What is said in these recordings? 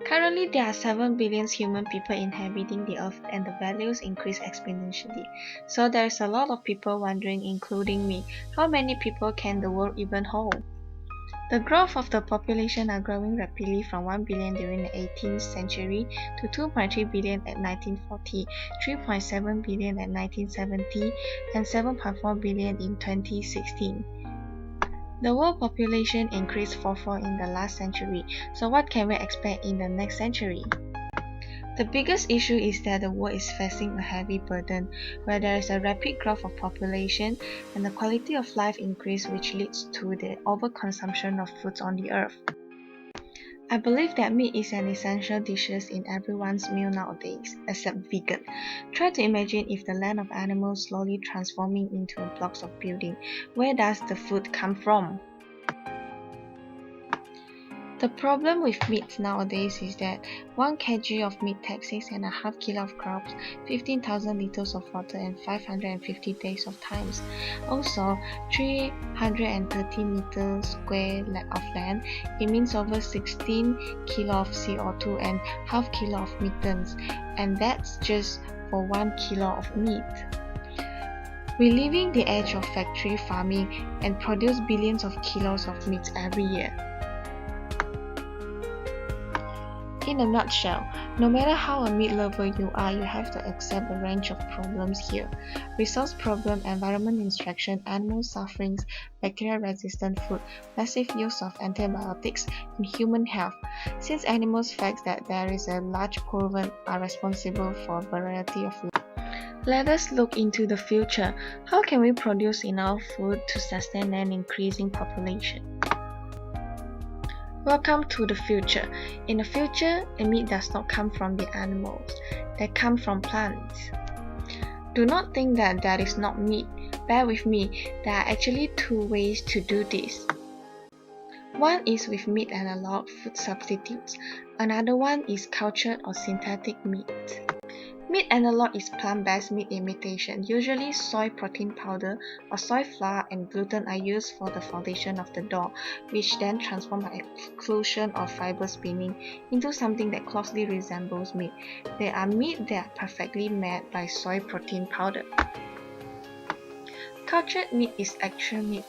Currently, there are 7 billion human people inhabiting the Earth and the values increase exponentially. So there is a lot of people wondering, including me, how many people can the world even hold? The growth of the population are growing rapidly from 1 billion during the 18th century to 2.3 billion at 1940, 3.7 billion at 1970, and 7.4 billion in 2016. The world population increased fourfold in the last century, so what can we expect in the next century? The biggest issue is that the world is facing a heavy burden, where there is a rapid growth of population and the quality of life increase, which leads to the overconsumption of foods on the earth. I believe that meat is an essential dish in everyone's meal nowadays, except vegan. Try to imagine if the land of animals slowly transforming into blocks of building. Where does the food come from? The problem with meat nowadays is that 1 kg of meat takes 6.5 kg of crops, 15,000 liters of water, and 550 days of time. Also, 330 meters square of land, it means over 16 kg of CO2 and half kilo of methane, and that's just for 1 kilo of meat. We're leaving the edge of factory farming and produce billions of kilos of meat every year. In a nutshell, no matter how a meat lover you are, you have to accept a range of problems here. Resource problem, environment destruction, animal sufferings, bacteria-resistant food, massive use of antibiotics, and human health. Since animals facts that there is a large proven are responsible for a variety of life. Let us look into the future. How can we produce enough food to sustain an increasing population? Welcome to the future. In the future, the meat does not come from the animals, they come from plants. Do not think that that is not meat. Bear with me, there are actually 2 ways to do this. One is with meat analog food substitutes, another one is cultured or synthetic meat. Meat analog is plant-based meat imitation. Usually soy protein powder or soy flour and gluten are used for the foundation of the dough, which then transform by exclusion of fiber spinning into something that closely resembles meat. They are meat that are perfectly made by soy protein powder. Cultured meat is actual meat.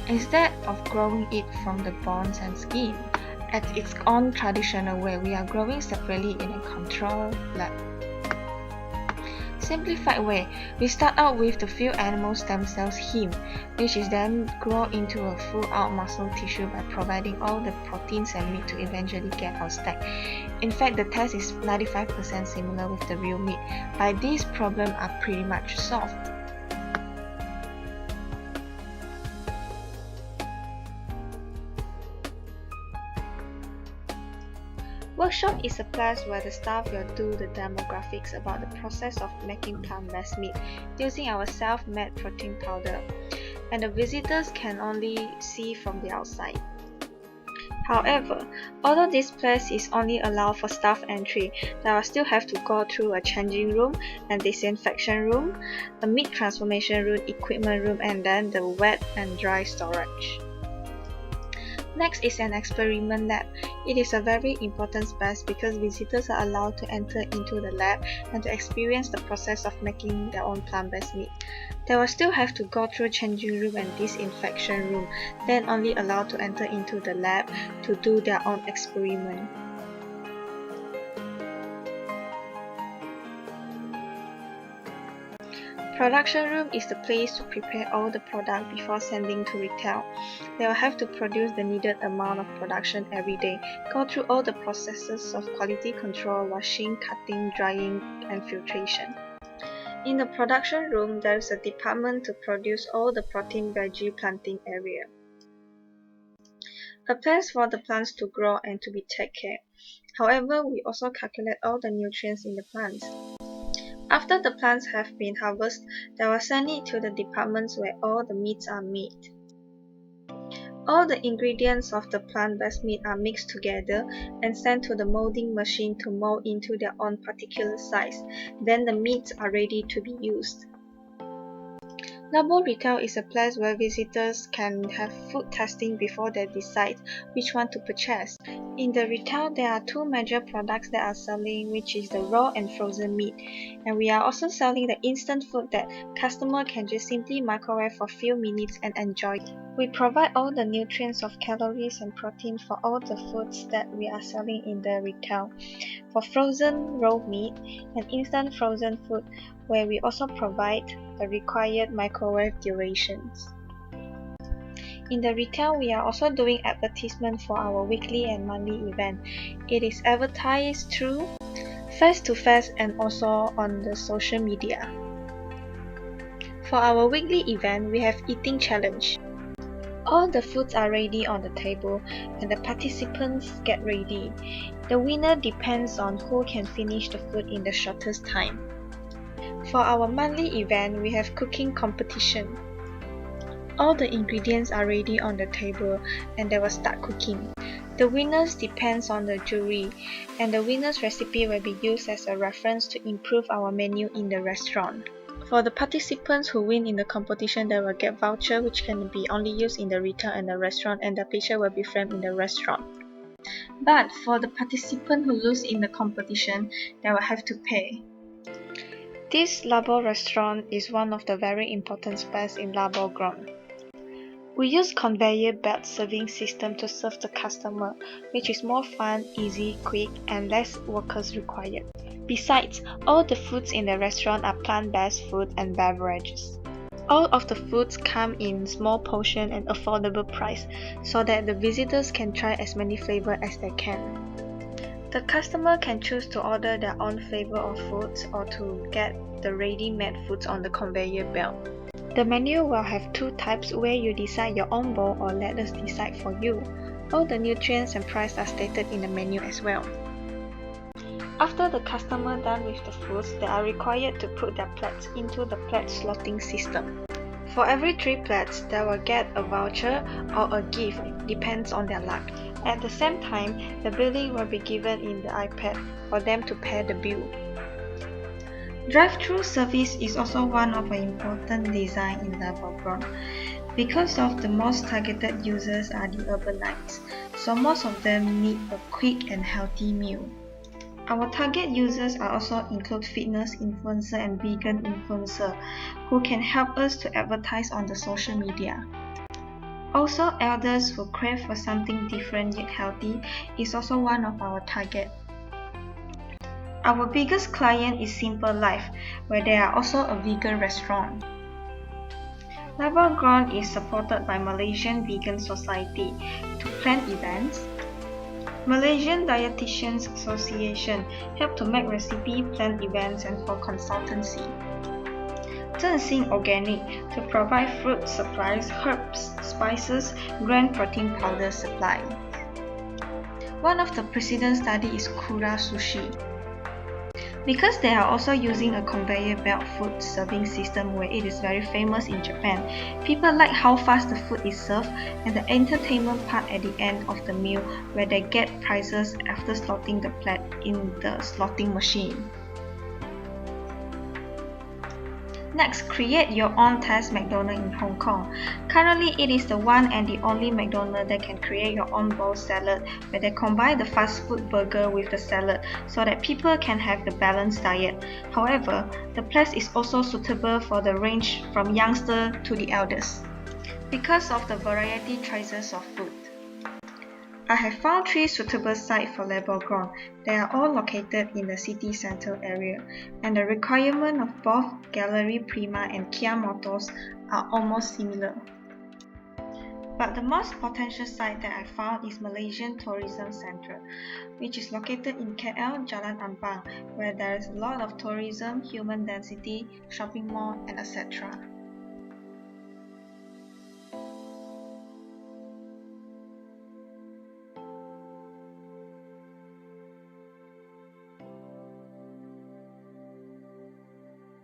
Instead of growing it from the bones and skin, at its own traditional way, we are growing separately in a controlled lab. Simplified way, we start out with the few animal stem cells heme, which is then grow into a full-out muscle tissue by providing all the proteins and meat to eventually get our steak. In fact, the test is 95% similar with the real meat. By this, problems are pretty much solved. Workshop is a place where the staff will do the demographics about the process of making plant-based meat using our self-made protein powder, and the visitors can only see from the outside. However, although this place is only allowed for staff entry, they will still have to go through a changing room and disinfection room, a meat transformation room, equipment room, and then the wet and dry storage. Next is an experiment lab. It is a very important space because visitors are allowed to enter into the lab and to experience the process of making their own plant-based meat. They will still have to go through changing room and disinfection room, then only allowed to enter into the lab to do their own experiment. Production room is the place to prepare all the product before sending to retail. They will have to produce the needed amount of production every day, go through all the processes of quality control, washing, cutting, drying, and filtration. In the production room, there is a department to produce all the protein veggie planting area. A place for the plants to grow and to be taken care. However, we also calculate all the nutrients in the plants. After the plants have been harvested, they will send it to the departments where all the meats are made. All the ingredients of the plant-based meat are mixed together and sent to the molding machine to mold into their own particular size. Then the meats are ready to be used. Labo Retail is a place where visitors can have food testing before they decide which one to purchase. In the retail, there are two major products that are selling, which is the raw and frozen meat. And we are also selling the instant food that customer can just simply microwave for a few minutes and enjoy. We provide all the nutrients of calories and protein for all the foods that we are selling in the retail. For frozen raw meat and instant frozen food, where we also provide the required microwave durations. In the retail, we are also doing advertisement for our weekly and monthly event. It is advertised through face-to-face and also on the social media. For our weekly event, we have eating challenge. All the foods are ready on the table and the participants get ready. The winner depends on who can finish the food in the shortest time. For our monthly event, we have cooking competition. All the ingredients are ready on the table and they will start cooking. The winners depends on the jury, and the winner's recipe will be used as a reference to improve our menu in the restaurant. For the participants who win in the competition, they will get voucher which can be only used in the retail and the restaurant, and the picture will be framed in the restaurant. But for the participant who lose in the competition, they will have to pay. This Labo restaurant is one of the very important spaces in LABOGROWN. We use conveyor belt serving system to serve the customer, which is more fun, easy, quick, and less workers required. Besides, all the foods in the restaurant are plant-based food and beverages. All of the foods come in small portion and affordable price, so that the visitors can try as many flavors as they can. The customer can choose to order their own flavor of foods or to get the ready-made foods on the conveyor belt. The menu will have two types where you decide your own bowl or let us decide for you. All the nutrients and price are stated in the menu as well. After the customer done with the foods, they are required to put their plates into the plate slotting system. For every 3 plates, they will get a voucher or a gift, depends on their luck. At the same time, the billing will be given in the iPad for them to pay the bill. Drive-through service is also one of the important design in LABOGROWN. Because of the most targeted users are the urbanites, so most of them need a quick and healthy meal. Our target users are also include fitness influencer and vegan influencer who can help us to advertise on the social media. Also, elders who crave for something different yet healthy is also one of our target. Our biggest client is Simple Life, where they are also a vegan restaurant. LABOGROWN is supported by Malaysian Vegan Society to plan events. Malaysian Dietitians Association help to make recipe, plan events, and for consultancy. Zhenxing Organic to provide fruit supplies, herbs, spices, grain protein powder supply. One of the precedent study is Kura Sushi. Because they are also using a conveyor belt food serving system where it is very famous in Japan, people like how fast the food is served and the entertainment part at the end of the meal where they get prizes after slotting the plate in the slotting machine. Next, create your own test McDonald's in Hong Kong. Currently, it is the one and the only McDonald's that can create your own bowl salad where they combine the fast food burger with the salad so that people can have the balanced diet. However, the place is also suitable for the range from youngster to the elders because of the variety choices of food. I have found 3 suitable sites for LABOGROWN. They are all located in the city center area, and the requirement of both Gallery Prima and Kia Motors are almost similar. But the most potential site that I found is Malaysian Tourism Centre, which is located in KL, Jalan Ampang, where there is a lot of tourism, human density, shopping mall, and etc.